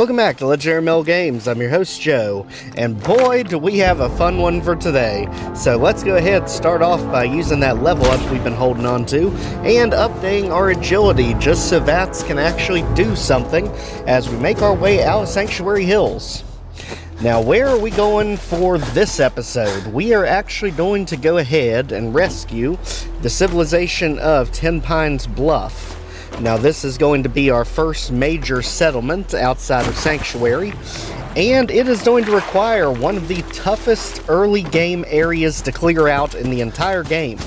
Welcome back to Legendary Mill Games. I'm your host, Joe, and boy, do we have a fun one for today. So let's go ahead and start off by using that level up we've been holding on to, and updating our agility just so VATS can actually do something as we make our way out of Sanctuary Hills. Now, where are we going for this episode? We are actually going to go ahead and rescue the civilization of Tenpines Bluff. Now, this is going to be our first major settlement outside of Sanctuary, and it is going to require one of the toughest early game areas to clear out in the entire game.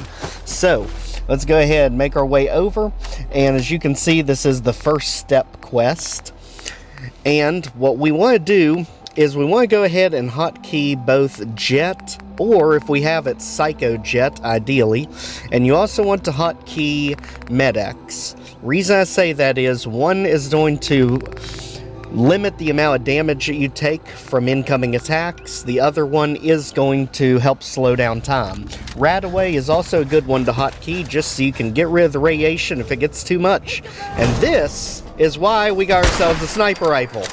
So, let's go ahead and make our way over, and as you can see, this is the first step quest. And what we want to do is we want to go ahead and hotkey both Jet, or if we have it, Psycho Jet, ideally. And you also want to hotkey Med-X. Reason I say that is, one is going to limit the amount of damage that you take from incoming attacks. The other one is going to help slow down time. Radaway is also a good one to hotkey, just so you can get rid of the radiation if it gets too much. And this is why we got ourselves a sniper rifle.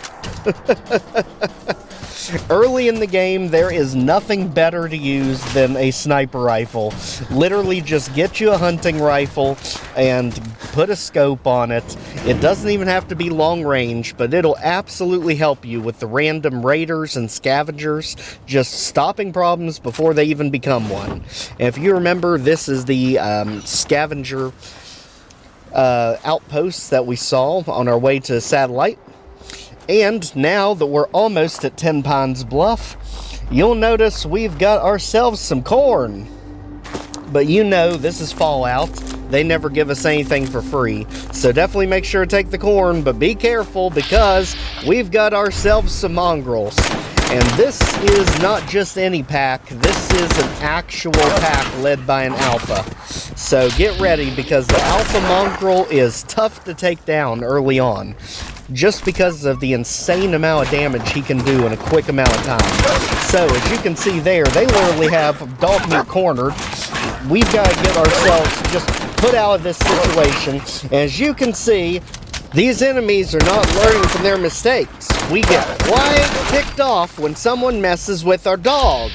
Early in the game, there is nothing better to use than a sniper rifle. Literally just get you a hunting rifle and put a scope on it. It doesn't even have to be long range, but it'll absolutely help you with the random raiders and scavengers, just stopping problems before they even become one. And if you remember, this is the scavenger outposts that we saw on our way to Satellite. And now that we're almost at Tenpines Bluff, you'll notice we've got ourselves some corn. But you know, this is Fallout. They never give us anything for free. So definitely make sure to take the corn, but be careful because we've got ourselves some mongrels. And this is not just any pack, this is an actual pack led by an alpha. So get ready because the alpha mongrel is tough to take down early on, just because of the insane amount of damage he can do in a quick amount of time. So as you can see there, they literally have dog meat cornered. We've got to get ourselves just put out of this situation. As you can see, these enemies are not learning from their mistakes. We get quite ticked off when someone messes with our dog.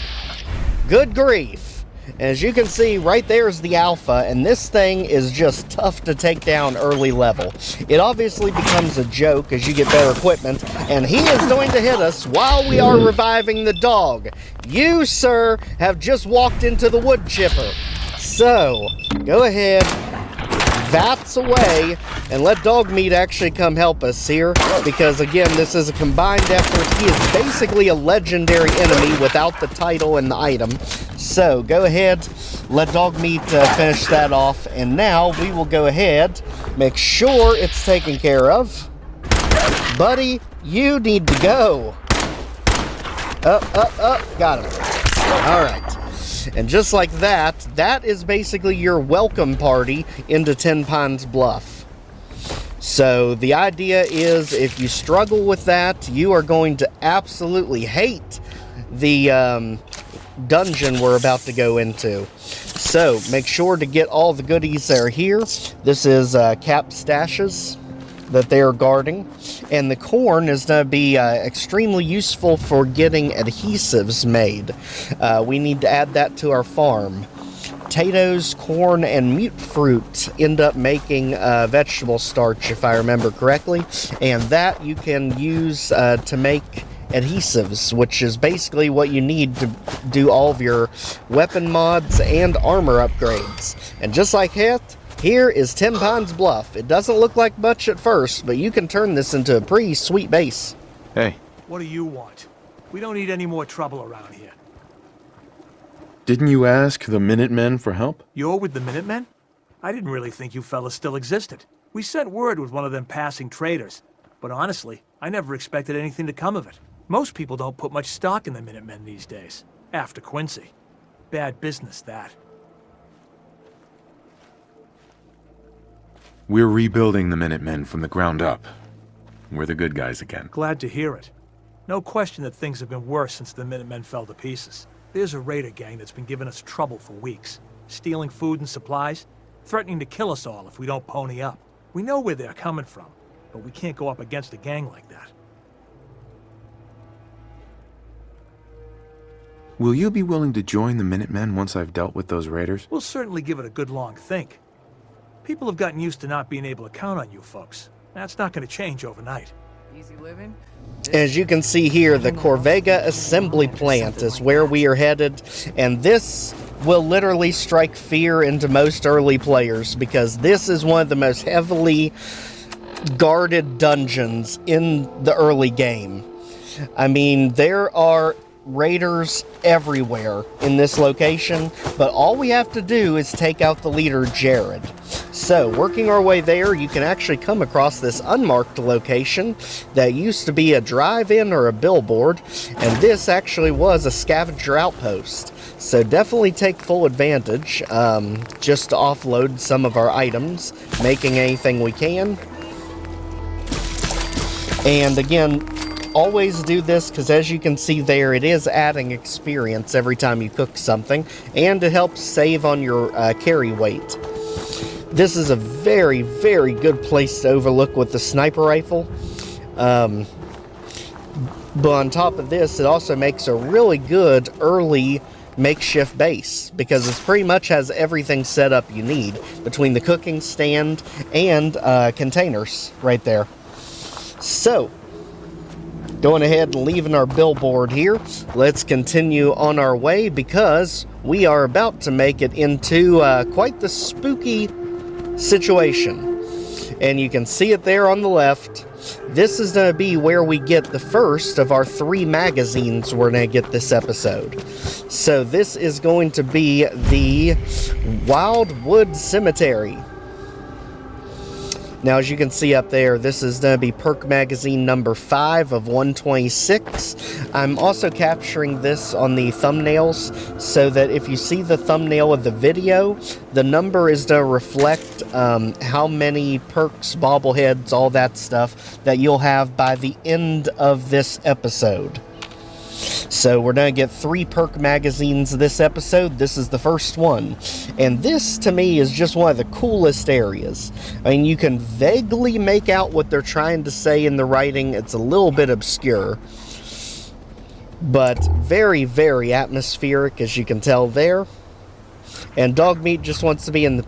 Good grief. As you can see, right there is the alpha, and this thing is just tough to take down early level. It obviously becomes a joke as you get better equipment, and he is going to hit us while we are reviving the dog. You, sir, have just walked into the wood chipper. So, go ahead, VATS away, and let dog meat actually come help us here, because again, this is a combined effort. He is basically a legendary enemy without the title and the item. So go ahead, let dog meat finish that off, and now we will go ahead, make sure it's taken care of. Buddy, you need to go. Up, got him. Alright. And just like that, that is basically your welcome party into Tenpines Bluff. So the idea is, if you struggle with that, you are going to absolutely hate the dungeon we're about to go into. So make sure to get all the goodies that are here. This is cap stashes that they are guarding, and the corn is going to be extremely useful for getting adhesives made. We need to add that to our farm. Potatoes, corn, and mute fruit end up making vegetable starch, if I remember correctly, and that you can use to make adhesives, which is basically what you need to do all of your weapon mods and armor upgrades. And just like that, here is Tenpines Bluff. It doesn't look like much at first, but you can turn this into a pretty sweet base. Hey. What do you want? We don't need any more trouble around here. Didn't you ask the Minutemen for help? You're with the Minutemen? I didn't really think you fellas still existed. We sent word with one of them passing traders. But honestly, I never expected anything to come of it. Most people don't put much stock in the Minutemen these days. After Quincy. Bad business, that. We're rebuilding the Minutemen from the ground up. We're the good guys again. Glad to hear it. No question that things have been worse since the Minutemen fell to pieces. There's a raider gang that's been giving us trouble for weeks. Stealing food and supplies, threatening to kill us all if we don't pony up. We know where they're coming from, but we can't go up against a gang like that. Will you be willing to join the Minutemen once I've dealt with those raiders? We'll certainly give it a good long think. People have gotten used to not being able to count on you folks. That's not going to change overnight. Easy living? As you can see here, the Corvega Assembly Plant is where we are headed, and this will literally strike fear into most early players because this is one of the most heavily guarded dungeons in the early game. I mean, there are raiders everywhere in this location, but all we have to do is take out the leader, Jared. So, working our way there, you can actually come across this unmarked location that used to be a drive-in or a billboard, and this actually was a scavenger outpost. So definitely take full advantage, just to offload some of our items, making anything we can. And again, always do this because as you can see there, it is adding experience every time you cook something, and it helps save on your carry weight. This is a very, very good place to overlook with the sniper rifle. But on top of this, it also makes a really good early makeshift base because it pretty much has everything set up you need between the cooking stand and containers right there. So, going ahead and leaving our billboard here, let's continue on our way because we are about to make it into quite the spooky situation. And you can see it there on the left. This is going to be where we get the first of our 3 magazines we're going to get this episode. So this is going to be the Wildwood Cemetery. Now, as you can see up there, this is going to be Perk magazine number 5 of 126. I'm also capturing this on the thumbnails so that if you see the thumbnail of the video, the number is to reflect how many perks, bobbleheads, all that stuff that you'll have by the end of this episode. So we're going to get 3 perk magazines this episode. This is the first one. And this, to me, is just one of the coolest areas. I mean, you can vaguely make out what they're trying to say in the writing. It's a little bit obscure. But very, very atmospheric, as you can tell there. And Dogmeat just wants to be in the...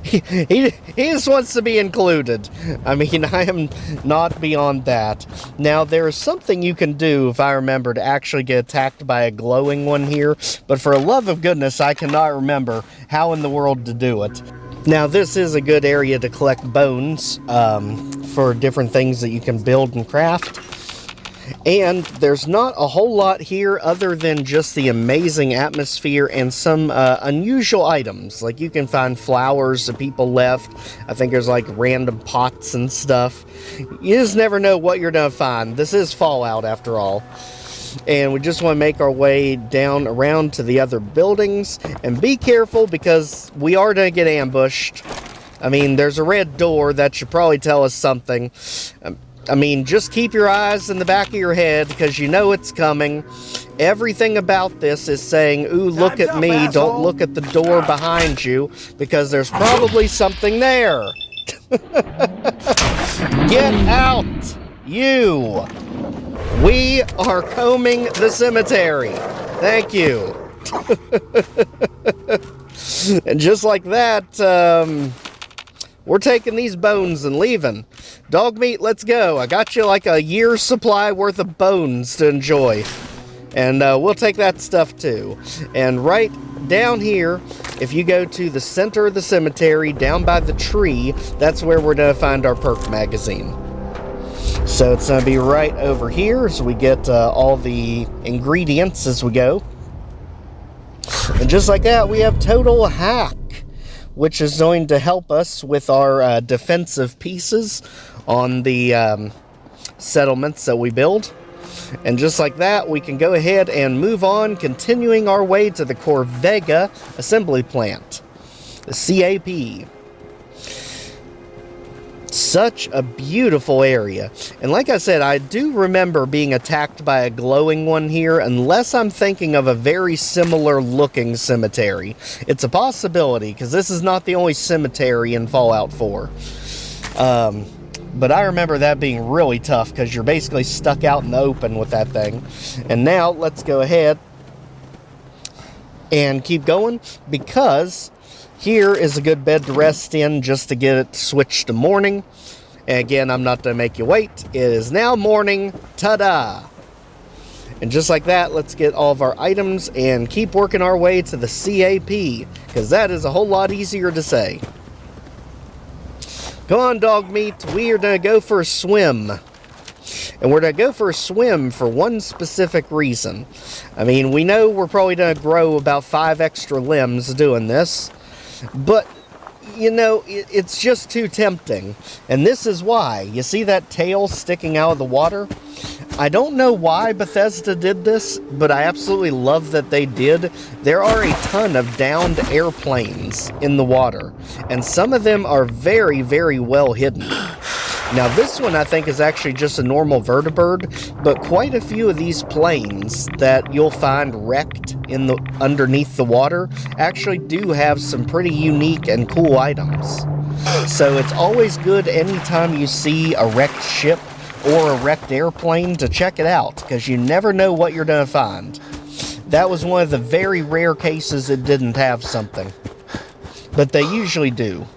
he just wants to be included. I mean, I am not beyond that. Now, there is something you can do, if I remember, to actually get attacked by a glowing one here. But for the love of goodness, I cannot remember how in the world to do it. Now, this is a good area to collect bones for different things that you can build and craft. And there's not a whole lot here other than just the amazing atmosphere and some unusual items. Like you can find flowers that people left. I think there's like random pots and stuff. You just never know what you're going to find. This is Fallout after all. And we just want to make our way down around to the other buildings. And be careful because we are going to get ambushed. I mean, there's a red door that should probably tell us something. I mean, just keep your eyes in the back of your head because you know it's coming. Everything about this is saying, ooh, look at me, don't look at the door behind you because there's probably something there. Get out, you. We are combing the cemetery. Thank you. And just like that, we're taking these bones and leaving. Dogmeat, let's go. I got you like a year's supply worth of bones to enjoy. And we'll take that stuff too. And right down here, if you go to the center of the cemetery, down by the tree, that's where we're going to find our perk magazine. So it's going to be right over here, so we get all the ingredients as we go. And just like that, we have Total Hack, which is going to help us with our defensive pieces on the settlements that we build. And just like that, we can go ahead and move on, continuing our way to the Corvega Assembly Plant, the CAP. Such a beautiful area. And like I said, I do remember being attacked by a glowing one here, unless I'm thinking of a very similar looking cemetery. It's a possibility, because this is not the only cemetery in Fallout 4. But I remember that being really tough, because you're basically stuck out in the open with that thing. And now, let's go ahead and keep going, because here is a good bed to rest in just to get it switched to morning. And again, I'm not going to make you wait. It is now morning. Ta-da! And just like that, let's get all of our items and keep working our way to the CAP, because that is a whole lot easier to say. Come on, dog meat. We are going to go for a swim. And we're going to go for a swim for one specific reason. I mean, we know we're probably going to grow about 5 extra limbs doing this. But, you know, it's just too tempting. And this is why. You see that tail sticking out of the water? I don't know why Bethesda did this, but I absolutely love that they did. There are a ton of downed airplanes in the water, and some of them are very, very well hidden. Now this one I think is actually just a normal vertibird, but quite a few of these planes that you'll find wrecked in the underneath the water actually do have some pretty unique and cool items. So it's always good anytime you see a wrecked ship or a wrecked airplane to check it out, because you never know what you're going to find. That was one of the very rare cases it didn't have something, but they usually do.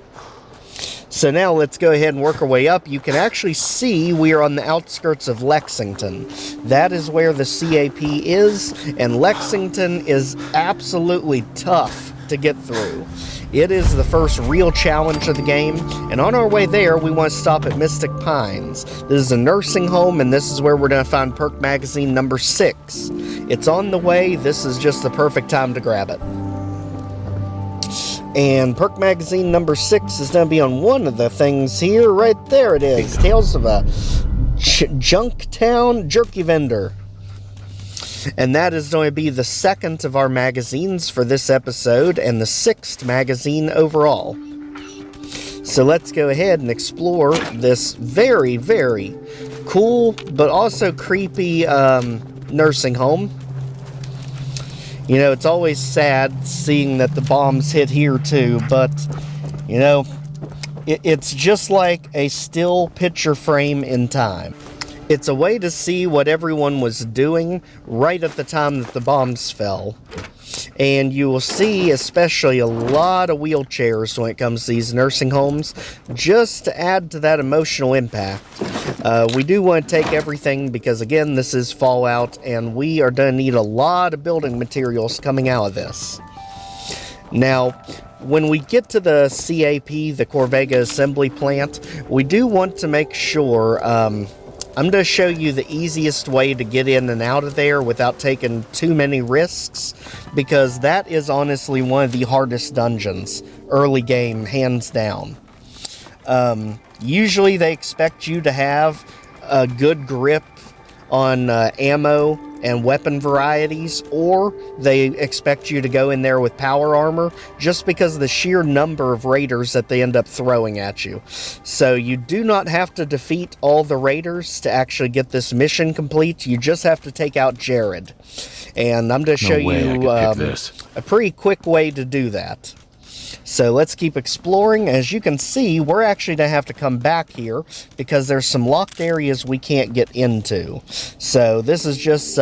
So now let's go ahead and work our way up. You can actually see we are on the outskirts of Lexington. That is where the CAP is, and Lexington is absolutely tough to get through. It is the first real challenge of the game, and on our way there, we want to stop at Mystic Pines. This is a nursing home, and this is where we're going to find Perk magazine number 6. It's on the way. This is just the perfect time to grab it. And Perk magazine number 6 is going to be on one of the things here. Right there it is. Tales of a Junktown jerky vendor. And that is going to be the 2nd of our magazines for this episode, and the 6th magazine overall. So let's go ahead and explore this very, very cool, but also creepy nursing home. You know, it's always sad seeing that the bombs hit here too, but, you know, it's just like a still picture frame in time. It's a way to see what everyone was doing right at the time that the bombs fell. And you will see especially a lot of wheelchairs when it comes to these nursing homes, just to add to that emotional impact. We do want to take everything because, again, this is Fallout, and we are going to need a lot of building materials coming out of this. Now, when we get to the CAP, the Corvega Assembly Plant, we do want to make sure... I'm going to show you the easiest way to get in and out of there without taking too many risks, because that is honestly one of the hardest dungeons, early game, hands down. Usually they expect you to have a good grip on ammo and weapon varieties, or they expect you to go in there with power armor, just because of the sheer number of raiders that they end up throwing at you. So you do not have to defeat all the raiders to actually get this mission complete. You just have to take out Jared. And I'm going to show you a pretty quick way to do that. So let's keep exploring. As you can see, we're actually going to have to come back here because there's some locked areas we can't get into. So this is just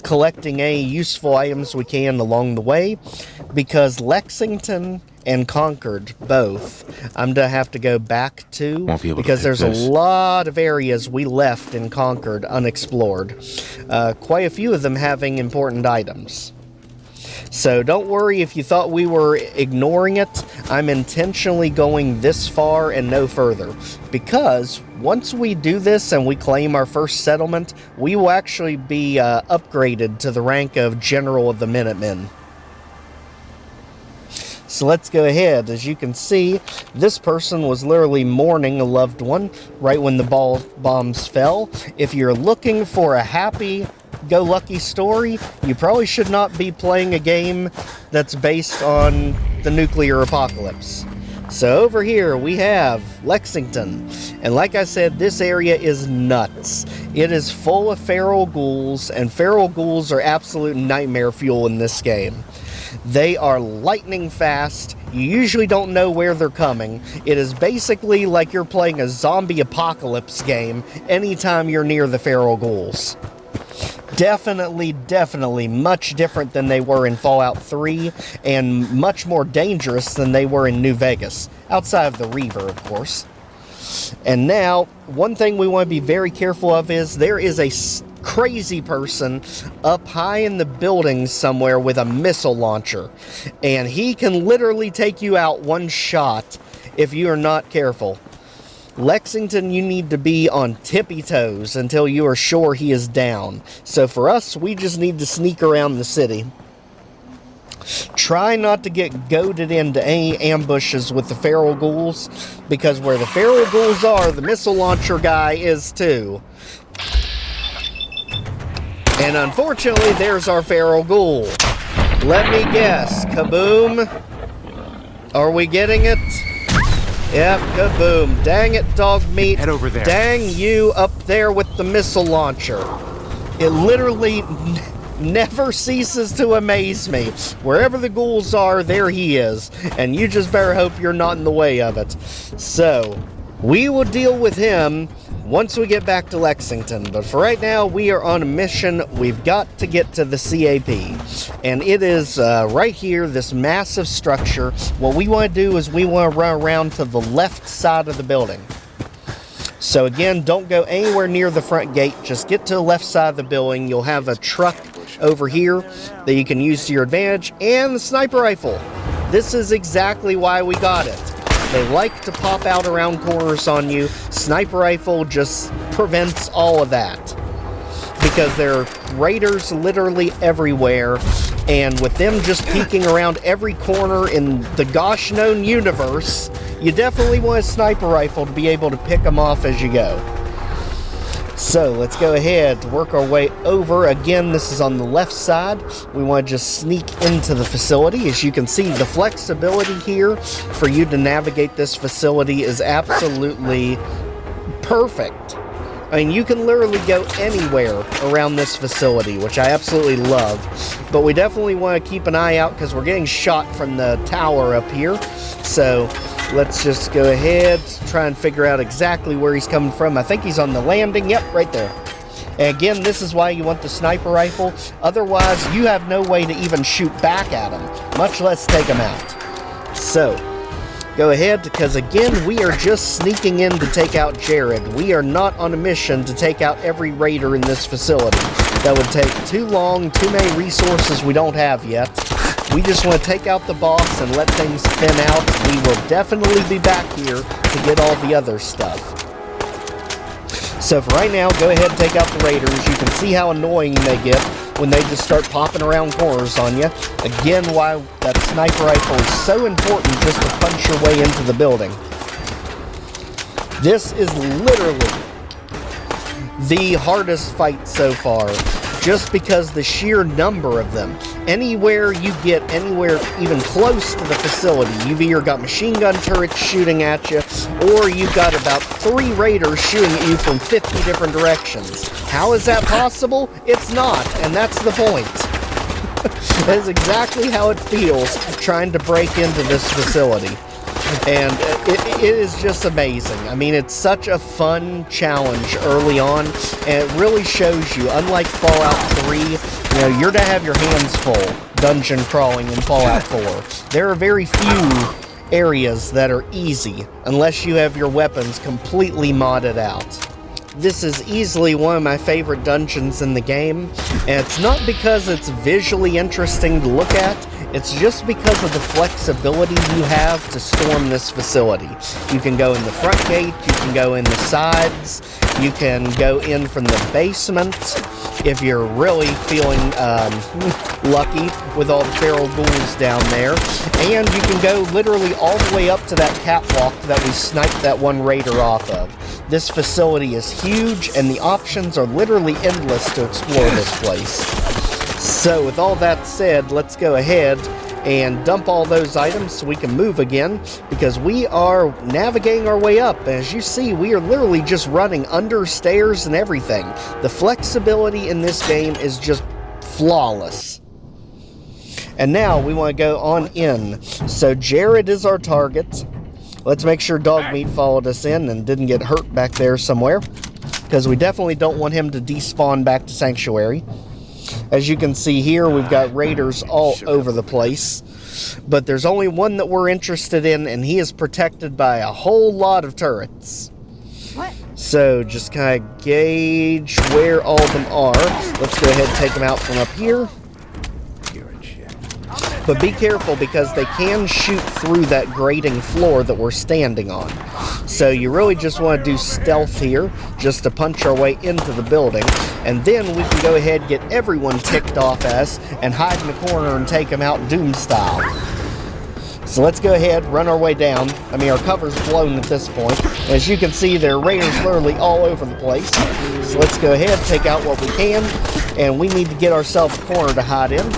collecting any useful items we can along the way, because Lexington and Concord both I'm going to have to go back to because there's a lot of areas we left in Concord unexplored. Quite a few of them having important items. So don't worry if you thought we were ignoring it. I'm intentionally going this far and no further, because once we do this and we claim our first settlement, we will actually be upgraded to the rank of General of the Minutemen. So let's go ahead. As you can see, this person was literally mourning a loved one right when the bombs fell. If you're looking for a happy-go-lucky story, you probably should not be playing a game that's based on the nuclear apocalypse. So over here we have Lexington, and like I said, this area is nuts. It is full of feral ghouls, and feral ghouls are absolute nightmare fuel in this game. They are lightning fast. You usually don't know where they're coming. It is basically like you're playing a zombie apocalypse game anytime you're near the feral ghouls. definitely much different than they were in Fallout 3 and much more dangerous than they were in New Vegas, outside of the Reaver, of course. And now, one thing we want to be very careful of is there is a crazy person up high in the building somewhere with a missile launcher, and he can literally take you out one shot if you are not careful. Lexington, you need to be on tippy toes until you are sure he is down. So for us, we just need to sneak around the city. Try not to get goaded into any ambushes with the feral ghouls, because where the feral ghouls are, the missile launcher guy is too. And unfortunately, there's our feral ghoul. Let me guess. Kaboom. Are we getting it? Yep, kaboom. Dang it, dog meat. Head over there. Dang you up there with the missile launcher. It literally never ceases to amaze me. Wherever the ghouls are, there he is. And you just better hope you're not in the way of it. So, we will deal with him once we get back to Lexington. But for right now, we are on a mission. We've got to get to the CAP. And it is right here, this massive structure. What we want to do is we want to run around to the left side of the building. So again, don't go anywhere near the front gate. Just get to the left side of the building. You'll have a truck over here that you can use to your advantage. And the sniper rifle. This is exactly why we got it. They like to pop out around corners on you. Sniper rifle just prevents all of that. Because there are raiders literally everywhere. And with them just peeking around every corner in the gosh known universe, you definitely want a sniper rifle to be able to pick them off as you go. So let's go ahead to work our way over. Again, this is on the left side. We want to just sneak into the facility. As you can see, the flexibility here for you to navigate this facility is absolutely perfect. I mean, you can literally go anywhere around this facility, which I absolutely love. But we definitely want to keep an eye out because we're getting shot from the tower up here. So let's just go ahead, try and figure out exactly where he's coming from. I think he's on the landing. Yep, right there. And again, this is why you want the sniper rifle. Otherwise, you have no way to even shoot back at him, much less take him out. So go ahead, because again, we are just sneaking in to take out Jared. We are not on a mission to take out every raider in this facility. That would take too long, too many resources we don't have yet. We just want to take out the boss and let things thin out. We will definitely be back here to get all the other stuff. So for right now, go ahead and take out the raiders. You can see how annoying they get when they just start popping around corners on you. Again, why that sniper rifle is so important, just to punch your way into the building. This is literally the hardest fight so far, just because the sheer number of them. Anywhere you get anywhere even close to the facility, you've either got machine gun turrets shooting at you, or you've got about 3 raiders shooting at you from 50 different directions. How is that possible? It's not, and that's the point. That is exactly how it feels trying to break into this facility. And it is just amazing. I mean, it's such a fun challenge early on, and it really shows you, unlike Fallout 3, you know, you're to have your hands full dungeon crawling in Fallout 4. There are very few areas that are easy, unless you have your weapons completely modded out. This is easily one of my favorite dungeons in the game, and it's not because it's visually interesting to look at, it's just because of the flexibility you have to storm this facility. You can go in the front gate, you can go in the sides, you can go in from the basement if you're really feeling lucky with all the feral ghouls down there. And you can go literally all the way up to that catwalk that we sniped that one raider off of. This facility is huge, and the options are literally endless to explore this place. So with all that said, let's go ahead and dump all those items so we can move again, because we are navigating our way up. As you see, we are literally just running under stairs and everything. The flexibility in this game is just flawless. And now we want to go on in. So Jared is our target. Let's make sure Dogmeat followed us in and didn't get hurt back there somewhere. because we definitely don't want him to despawn back to Sanctuary. As you can see here, we've got raiders all over the place, but there's only one that we're interested in, and he is protected by a whole lot of turrets. What? So just kind of gauge where all of them are. Let's go ahead and take them out from up here. But be careful, because they can shoot through that grating floor that we're standing on. So you really just want to do stealth here, just to punch our way into the building. And then we can go ahead and get everyone ticked off us and hide in the corner and take them out Doom style. So let's go ahead, run our way down. I mean, our cover's blown at this point. As you can see, there are raiders literally all over the place. So let's go ahead, take out what we can. And we need to get ourselves a corner to hide in.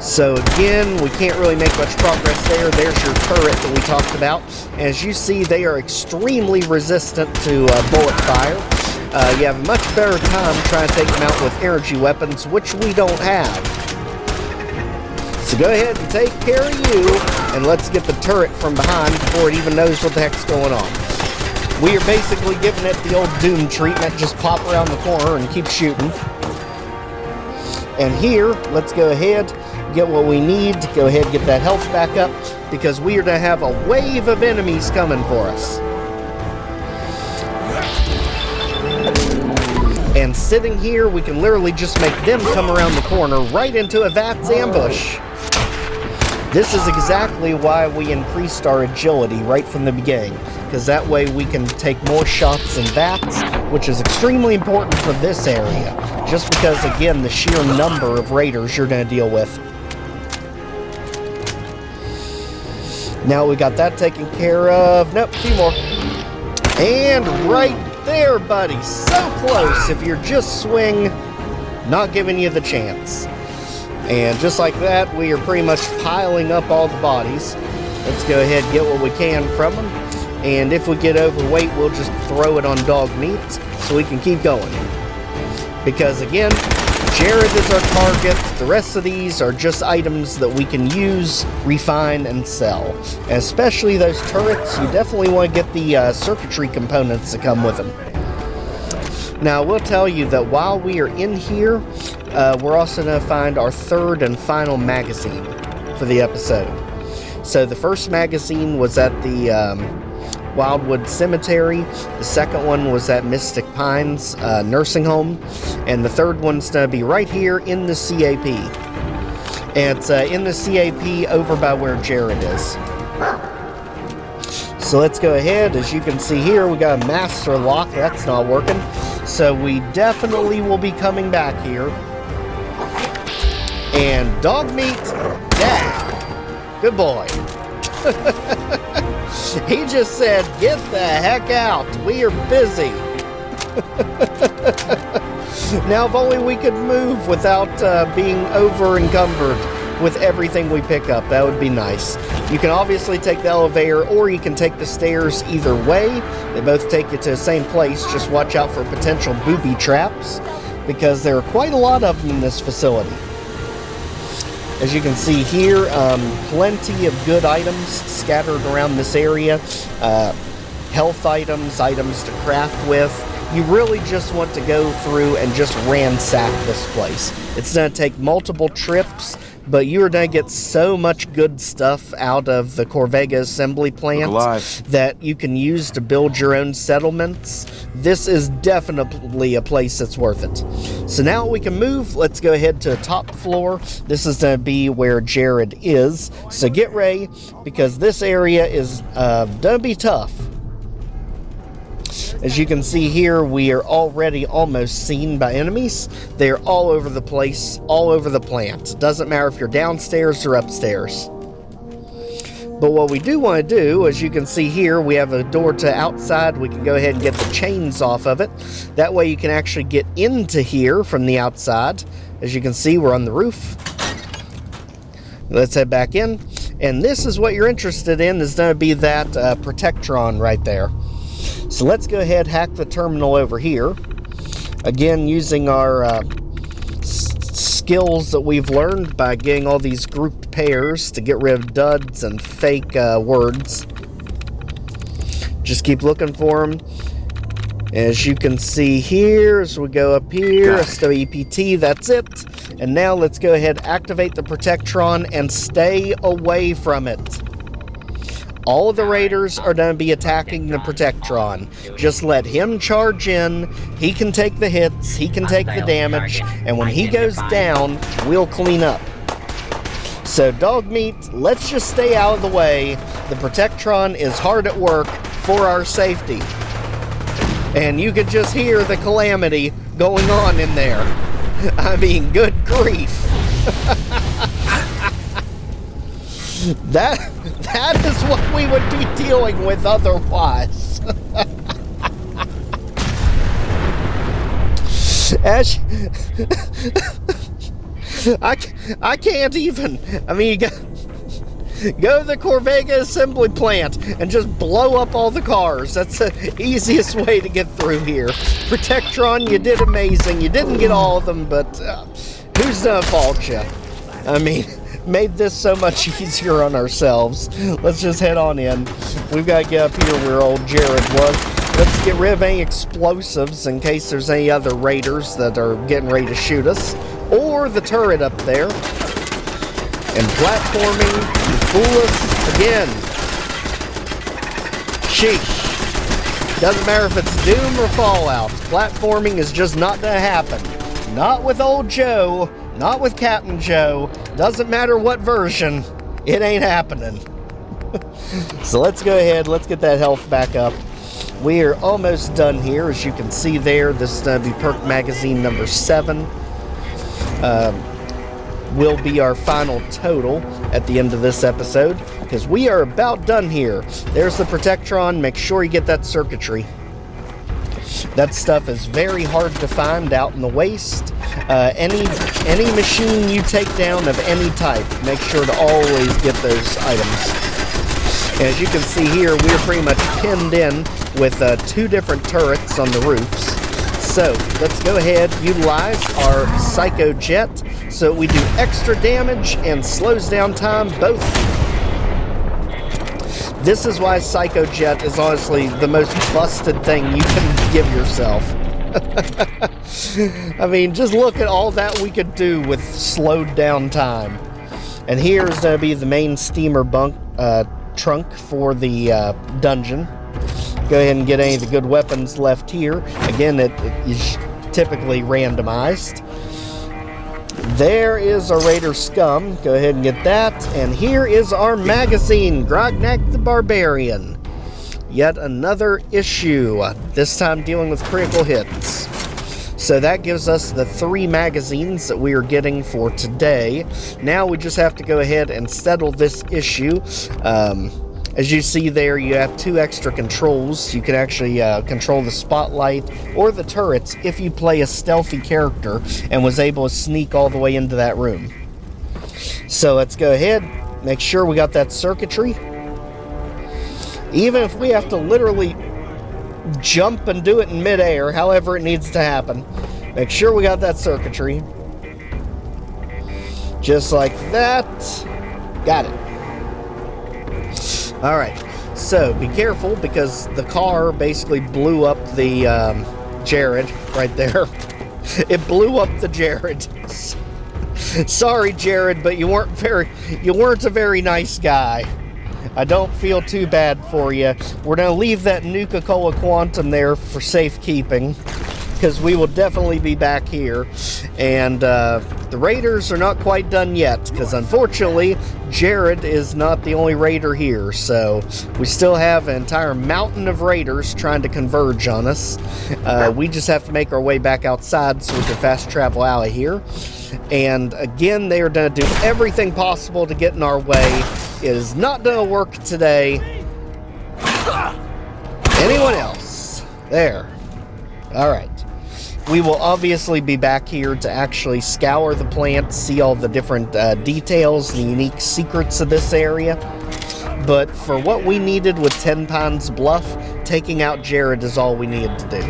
So again, we can't really make much progress there. There's your turret that we talked about. As you see, they are extremely resistant to bullet fire. You have a much better time trying to take them out with energy weapons, which we don't have. So go ahead and take care of you, and let's get the turret from behind before it even knows what the heck's going on. We are basically giving it the old Doom treatment, just pop around the corner and keep shooting. And here, let's go ahead, get what we need to go ahead and get that health back up, because we are going to have a wave of enemies coming for us. And sitting here, we can literally just make them come around the corner right into a VATS ambush. This is exactly why we increased our agility right from the beginning, because that way we can take more shots in VATS, which is extremely important for this area, just because, again, the sheer number of raiders you're going to deal with. Now we got that taken care of. Nope, a few more. And right there, buddy. So close. If you're just swing, not giving you the chance. And just like that, we are pretty much piling up all the bodies. Let's go ahead and get what we can from them. And if we get overweight, we'll just throw it on dog meat so we can keep going. Because again, Jared is our target. The rest of these are just items that we can use, refine, and sell. And especially those turrets, you definitely want to get the circuitry components that come with them. Now, I will tell you that while we are in here, we're also going to find our third and final magazine for the episode. So the first magazine was at the Wildwood Cemetery. The second one was at Mystic Pines Nursing Home. And the third one's going to be right here in the CAP. And it's in the CAP over by where Jared is. So let's go ahead. As you can see here, we got a master lock. That's not working. So we definitely will be coming back here. And dog meat, yeah, good boy. He just said, get the heck out. We are busy. Now, if only we could move without being over encumbered with everything we pick up. That would be nice. You can obviously take the elevator, or you can take the stairs. Either way, they both take you to the same place. Just watch out for potential booby traps, because there are quite a lot of them in this facility. As you can see here, plenty of good items scattered around this area. Health items, items to craft with. You really just want to go through and just ransack this place. It's going to take multiple trips, but you're going to get so much good stuff out of the Corvega Assembly Plant that you can use to build your own settlements. This is definitely a place that's worth it. So now we can move. Let's go ahead to the top floor. This is going to be where Jared is. So get ready, because this area is going to be tough. As you can see here, we are already almost seen by enemies. They are all over the place, all over the plant. It doesn't matter if you're downstairs or upstairs. But what we do want to do, as you can see here, we have a door to outside. We can go ahead and get the chains off of it. That way you can actually get into here from the outside. As you can see, we're on the roof. Let's head back in. And this is what you're interested in, is going to be that Protectron right there. So let's go ahead, hack the terminal over here. Again, using our skills that we've learned by getting all these grouped pairs to get rid of duds and fake words. Just keep looking for them. As you can see here, as we go up here, SWPT, that's it. And now let's go ahead, activate the Protectron, and stay away from it. All of the raiders are going to be attacking the Protectron. Just let him charge in, he can take the hits, he can take the damage, and when he goes down, we'll clean up. So Dogmeat, let's just stay out of the way. The Protectron is hard at work for our safety. And you could just hear the calamity going on in there. I mean, good grief. That is what we would be dealing with otherwise. As I can't even. I mean, you got. Go to the Corvega Assembly Plant and just blow up all the cars. That's the easiest way to get through here. Protectron, you did amazing. You didn't get all of them, but who's gonna fault you? I mean, made this so much easier on ourselves. Let's just head on in. We've got to get up here where old Jared was. Let's get rid of any explosives in case there's any other raiders that are getting ready to shoot us. Or the turret up there. And platforming, you fool us again. Sheesh. Doesn't matter if it's Doom or Fallout. Platforming is just not going to happen. Not with old Joe. Not with Captain Joe. Doesn't matter what version. It ain't happening. So let's go ahead. Let's get that health back up. We are almost done here. As you can see there, this is going to be Perk Magazine number 7. Will be our final total at the end of this episode, because we are about done here. There's the Protectron. Make sure you get that circuitry. That stuff is very hard to find out in the waste. Any machine you take down of any type, make sure to always get those items. And as you can see here, we're pretty much pinned in with 2 different turrets on the roofs. So let's go ahead, utilize our Psycho Jet so we do extra damage and slows down time both. This is why Psycho Jet is honestly the most busted thing you can give yourself. I mean, just look at all that we could do with slowed down time. And here's going to be the main steamer trunk for the dungeon. Go ahead and get any of the good weapons left here. Again, it is typically randomized. There is our Raider Scum. Go ahead and get that. And here is our magazine, Grognak the Barbarian. Yet another issue, this time dealing with critical hits. So that gives us the 3 magazines that we are getting for today. Now we just have to go ahead and settle this issue. As you see there, you have 2 extra controls. You can actually control the spotlight or the turrets if you play a stealthy character and was able to sneak all the way into that room. So let's go ahead, make sure we got that circuitry. Even if we have to literally jump and do it in midair, however it needs to happen, make sure we got that circuitry. Just like that. Got it. Alright, so be careful because the car basically blew up the Jared right there. It blew up the Jared. Sorry, Jared, but you weren't a very nice guy. I don't feel too bad for you. We're going to leave that Nuka-Cola Quantum there for safekeeping, because we will definitely be back here. And the Raiders are not quite done yet, because unfortunately, Jared is not the only Raider here. So we still have an entire mountain of Raiders trying to converge on us. We just have to make our way back outside so we can fast travel out of here. And again, they are going to do everything possible to get in our way. It is not going to work today. Anyone else? There. Alright. We will obviously be back here to actually scour the plant, see all the different details, the unique secrets of this area. But for what we needed with Tenpines Bluff, taking out Jared is all we needed to do.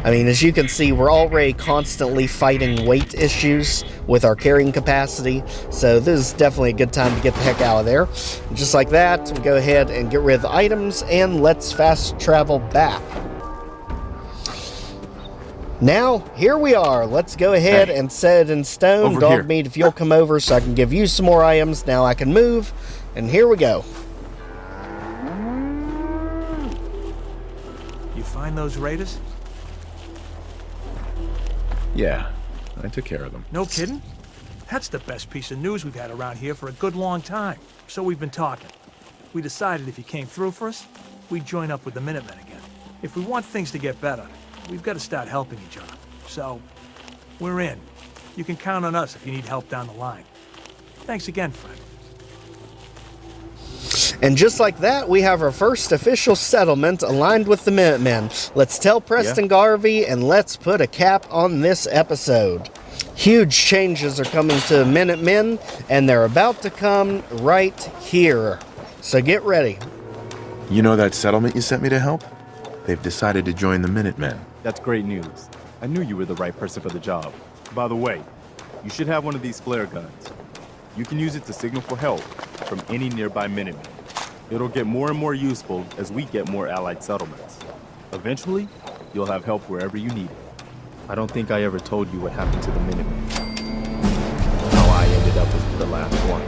I mean, as you can see, we're already constantly fighting weight issues with our carrying capacity, so this is definitely a good time to get the heck out of there. And just like that, we'll go ahead and get rid of the items, and let's fast travel back. Now, here we are. Let's go ahead and set it in stone. Over Dog here. meat, if you'll come over so I can give you some more items. Now I can move. And here we go. You find those raiders? Yeah, I took care of them. No kidding? That's the best piece of news we've had around here for a good long time. So we've been talking. We decided if you came through for us, we'd join up with the Minutemen again. If we want things to get better, we've got to start helping each other. So, we're in. You can count on us if you need help down the line. Thanks again, friend. And just like that, we have our first official settlement aligned with the Minutemen. Let's tell Preston Garvey and let's put a cap on this episode. Huge changes are coming to Minutemen, and they're about to come right here. So get ready. You know that settlement you sent me to help? They've decided to join the Minutemen. That's great news. I knew you were the right person for the job. By the way, you should have one of these flare guns. You can use it to signal for help from any nearby Minutemen. It'll get more and more useful as we get more allied settlements. Eventually, you'll have help wherever you need it. I don't think I ever told you what happened to the Minutemen. How I ended up as the last one.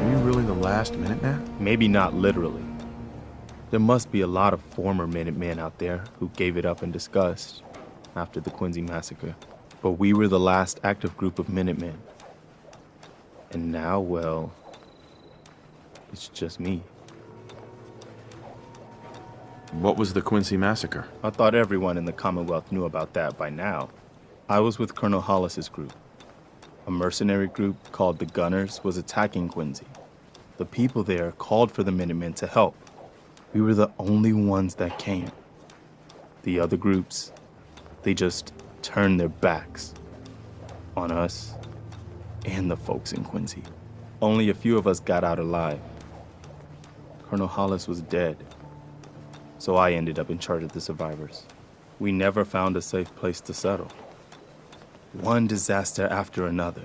Are you really the last Minuteman? Maybe not literally. There must be a lot of former Minutemen out there who gave it up in disgust after the Quincy massacre. But we were the last active group of Minutemen. And now, well, it's just me. What was the Quincy massacre? I thought everyone in the Commonwealth knew about that by now. I was with Colonel Hollis's group. A mercenary group called the Gunners was attacking Quincy. The people there called for the Minutemen to help. We were the only ones that came. The other groups, they just turned their backs on us and the folks in Quincy. Only a few of us got out alive. Colonel Hollis was dead, so I ended up in charge of the survivors. We never found a safe place to settle. One disaster after another.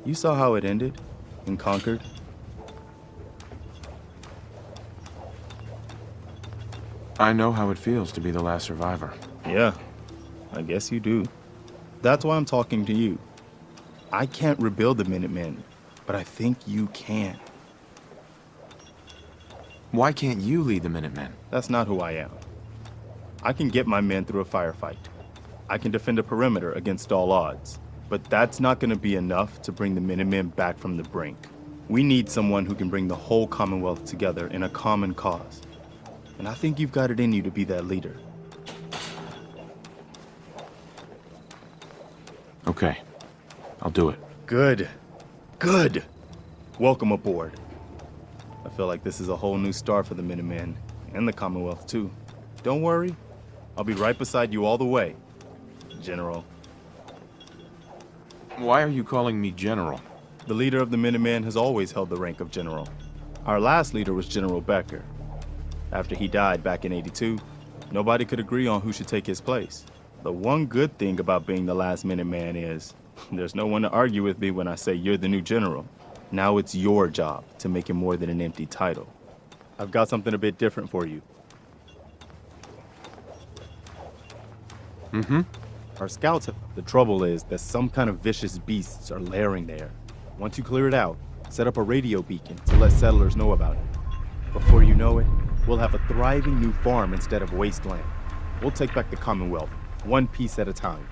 You saw how it ended in Concord? I know how it feels to be the last survivor. Yeah, I guess you do. That's why I'm talking to you. I can't rebuild the Minutemen, but I think you can. Why can't you lead the Minutemen? That's not who I am. I can get my men through a firefight. I can defend a perimeter against all odds. But that's not going to be enough to bring the Minutemen back from the brink. We need someone who can bring the whole Commonwealth together in a common cause. And I think you've got it in you to be that leader. Okay, I'll do it. Good. Good. Welcome aboard. I feel like this is a whole new start for the Minutemen, and the Commonwealth too. Don't worry, I'll be right beside you all the way, General. Why are you calling me General? The leader of the Minutemen has always held the rank of General. Our last leader was General Becker. After he died back in '82, nobody could agree on who should take his place. The one good thing about being the last Minuteman is there's no one to argue with me when I say you're the new general. Now it's your job to make it more than an empty title. I've got something a bit different for you. Our scouts have... The trouble is that some kind of vicious beasts are lairing there. Once you clear it out, set up a radio beacon to let settlers know about it. Before you know it, we'll have a thriving new farm instead of wasteland. We'll take back the Commonwealth, one piece at a time.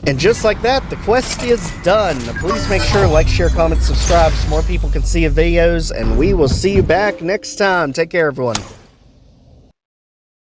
And just like that, the quest is done. Please make sure to like, share, comment, subscribe so more people can see your videos, and we will see you back next time. Take care, everyone.